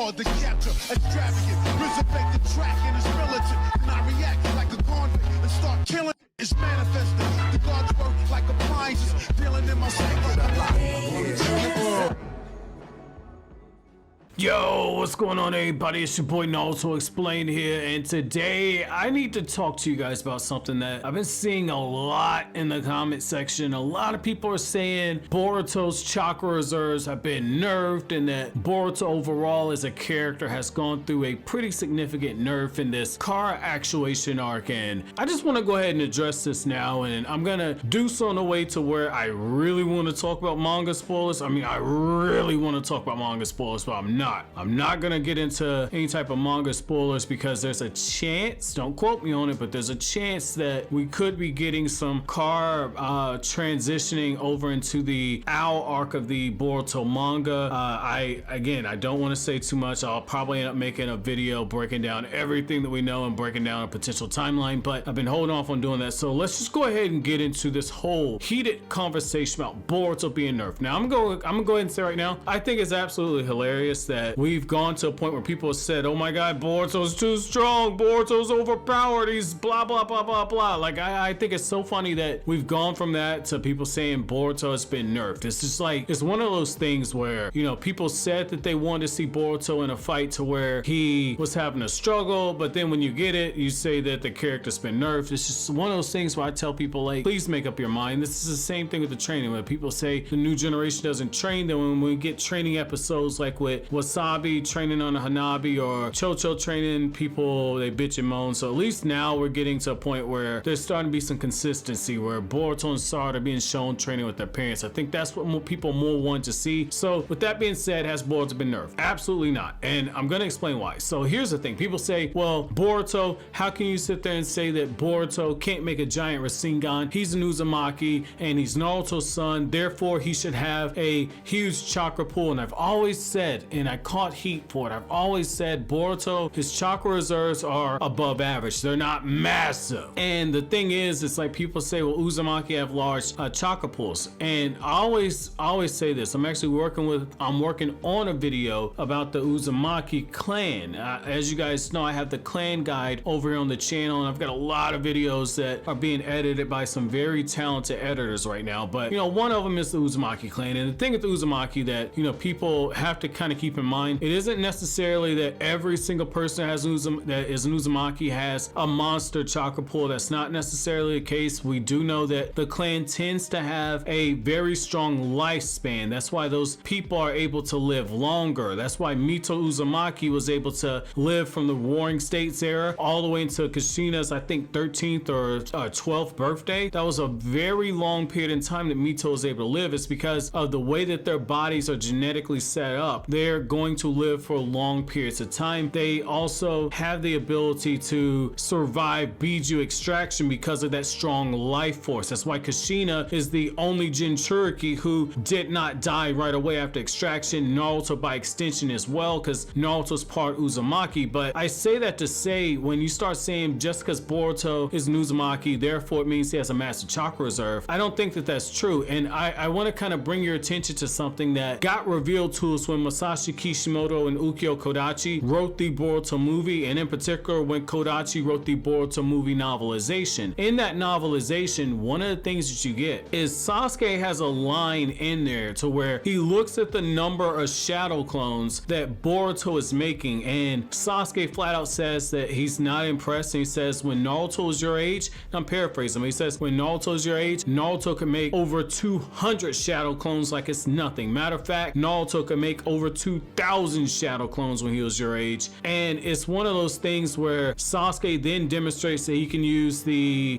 hard to capture. Extravagant, resurrect the track and it's militant. And I react like a convict and start killing. It's manifesting. The gods work like appliances, dealing in my psyche. Yo, what's going on everybody? It's your boy Naruto Explained here, and today I need to talk to you guys about something that I've been seeing a lot in the comment section. A lot of people are saying Boruto's chakra reserves have been nerfed and that Boruto overall as a character has gone through a pretty significant nerf in this Kara Actuation arc, and I just want to go ahead and address this now, and I'm gonna do so in a way to where I really want to talk about manga spoilers. I mean, I really want to talk about manga spoilers, but I'm not gonna get into any type of manga spoilers because there's a chance, don't quote me on it, but there's a chance that we could be getting some Kara transitioning over into the Owl arc of the Boruto manga. I don't want to say too much. I'll probably end up making a video breaking down everything that we know and breaking down a potential timeline, but I've been holding off on doing that. So let's just go ahead and get into this whole heated conversation about Boruto being nerfed. Now I'm gonna go ahead and say right now, I think it's absolutely hilarious that we've gone to a point where people have said, oh my god, Boruto's too strong, Boruto's overpowered, he's blah blah blah blah blah. Like I think it's so funny that we've gone from that to people saying Boruto has been nerfed. It's just like, it's one of those things where, you know, people said that they wanted to see Boruto in a fight to where he was having a struggle, but then when you get it, you say that the character's been nerfed. It's just one of those things where I tell people, like, please make up your mind. This is the same thing with the training. When people say the new generation doesn't train, then when we get training episodes like with Wasabi training on a Hanabi or Chocho training people, they bitch and moan. So at least now we're getting to a point where there's starting to be some consistency where Boruto and Sarada are being shown training with their parents. I think that's what people more want to see. So with that being said, has Boruto been nerfed? Absolutely not. And I'm going to explain why. So here's the thing. People say, well, Boruto, how can you sit there and say that Boruto can't make a giant rasengan? He's an Uzumaki and he's Naruto's son, therefore he should have a huge chakra pool. And I've always said, and I caught heat for it, I've always said Boruto, his chakra reserves are above average. They're not massive. And the thing is, it's like people say, well, Uzumaki have large chakra pools. And I always say this, I'm working on a video about the Uzumaki clan. As you guys know, I have the clan guide over here on the channel, and I've got a lot of videos that are being edited by some very talented editors right now. But, you know, one of them is the Uzumaki clan. And the thing with the Uzumaki that, you know, people have to kind of keep in mind, it isn't necessarily that every single person that is an Uzumaki has a monster chakra pool. That's not necessarily the case. We do know that the clan tends to have a very strong lifespan. That's why those people are able to live longer. That's why Mito Uzumaki was able to live from the Warring States era all the way into Kushina's, I think, 13th or 12th birthday. That was a very long period in time that Mito was able to live. It's because of the way that their bodies are genetically set up. They're going to live for long periods of time. They also have the ability to survive Biju extraction because of that strong life force. That's why Kushina is the only Jinchuriki who did not die right away after extraction. Naruto by extension as well, because Naruto's part Uzumaki. But I say that to say, when you start saying just because Boruto is an Uzumaki, therefore it means he has a massive chakra reserve, I don't think that that's true. And I want to kind of bring your attention to something that got revealed to us when Masashi Kishimoto and Ukyo Kodachi wrote the Boruto movie, and in particular when Kodachi wrote the Boruto movie novelization. In that novelization, one of the things that you get is Sasuke has a line in there to where he looks at the number of shadow clones that Boruto is making, and Sasuke flat out says that he's not impressed, and he says, when Naruto is your age, I'm paraphrasing, but he says, when Naruto is your age, Naruto can make over 200 shadow clones like it's nothing. Matter of fact, Naruto could make over 2,000 shadow clones when he was your age. And it's one of those things where Sasuke then demonstrates that he can use the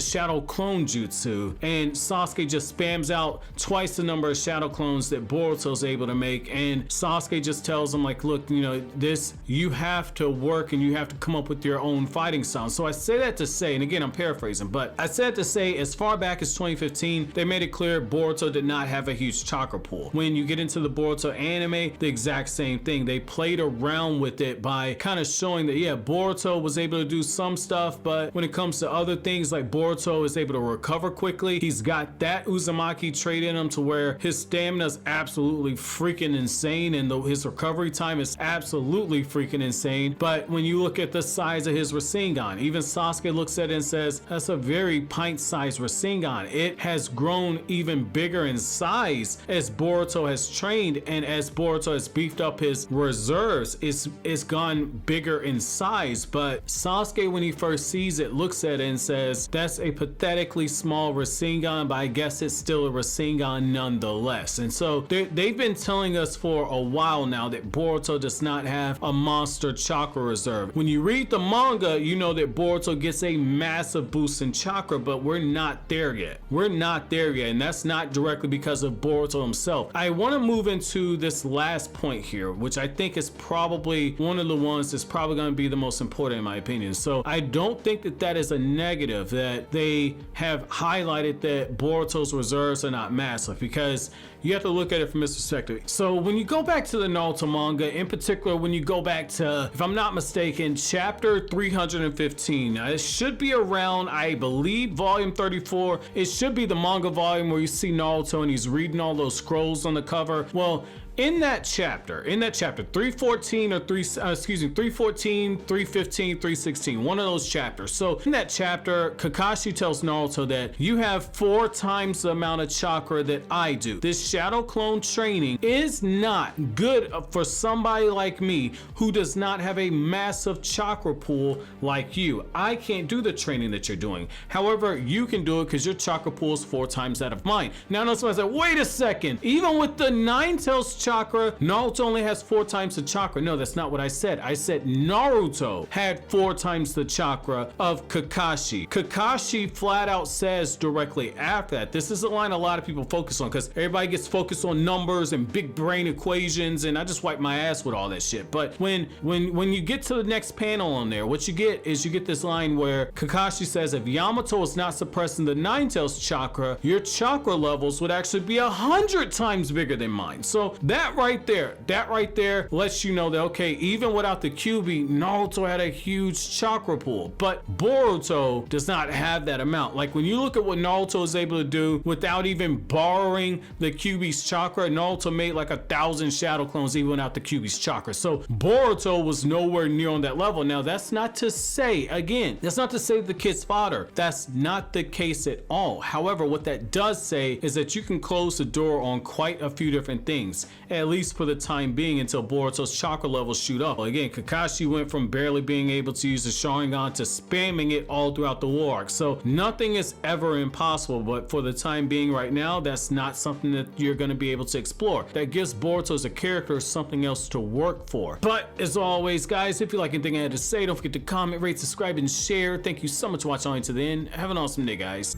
shadow clone jutsu, and Sasuke just spams out twice the number of shadow clones that Boruto's able to make, and Sasuke just tells him, like, look, you know, this, you have to work and you have to come up with your own fighting style. So I say that to say, and again, I'm paraphrasing, but I said to say, as far back as 2015, they made it clear Boruto did not have a huge chakra pool. When you get into the Boruto anime, the exact same thing. They played around with it by kind of showing that, yeah, Boruto was able to do some stuff, but when it comes to other things, like Boruto is able to recover quickly. He's got that Uzumaki trait in him to where his stamina is absolutely freaking insane, and his recovery time is absolutely freaking insane. But when you look at the size of his rasengan, even Sasuke looks at it and says, that's a very pint-sized rasengan. It has grown even bigger in size as Boruto has trained, and as Boruto has beefed up his reserves, it's gone bigger in size. But Sasuke, when he first sees it, looks at it and says, that's a pathetically small rasengan, but I guess it's still a rasengan nonetheless. And so they've been telling us for a while now that Boruto does not have a monster chakra reserve. When you read the manga, you know that Boruto gets a massive boost in chakra, but we're not there yet. We're not there yet, and that's not directly because of Boruto himself. I want to move into this last point here, which I think is probably one of the ones that's probably going to be the most important in my opinion. So I don't think that that is a negative, that they have highlighted that Boruto's reserves are not massive, because you have to look at it from this perspective. So when you go back to the Naruto manga, in particular, when you go back to, if I'm not mistaken, chapter 315, now it should be around, I believe, volume 34. It should be the manga volume where you see Naruto and he's reading all those scrolls on the cover. Well, in that chapter 314 or 314, 315, 316, one of those chapters. So in that chapter, Kakashi tells Naruto that you have 4 times the amount of chakra that I do. This shadow clone training is not good for somebody like me who does not have a massive chakra pool like you. I can't do the training that you're doing. However, you can do it because your chakra pool is 4 times that of mine. Now, somebody said, wait a second, even with the Nine Tails chakra, Naruto only has 4 times the chakra. No, that's not what I said. I said Naruto had 4 times the chakra of Kakashi. Kakashi flat out says directly after that, this is a line a lot of people focus on because everybody gets focused on numbers and big brain equations, and I just wipe my ass with all that shit. But when you get to the next panel on there, what you get is you get this line where Kakashi says, if Yamato is not suppressing the Nine Tails chakra, your chakra levels would actually be 100 times bigger than mine. So that right there lets you know that, okay, even without the QB, Naruto had a huge chakra pool, but Boruto does not have that amount. Like when you look at what Naruto is able to do without even borrowing the QB's chakra, Naruto made like 1,000 shadow clones even without the QB's chakra. So Boruto was nowhere near on that level. Now that's not to say, again, that's not to say the kid's fodder. That's not the case at all. However, what that does say is that you can close the door on quite a few different things, at least for the time being, until Boruto's chakra levels shoot up. Again, Kakashi went from barely being able to use the Sharingan to spamming it all throughout the war arc. So nothing is ever impossible, but for the time being right now, that's not something that you're going to be able to explore. That gives Boruto as a character something else to work for. But as always, guys, if you like anything I had to say, don't forget to comment, rate, subscribe, and share. Thank you so much for watching all the way to the end. Have an awesome day, guys.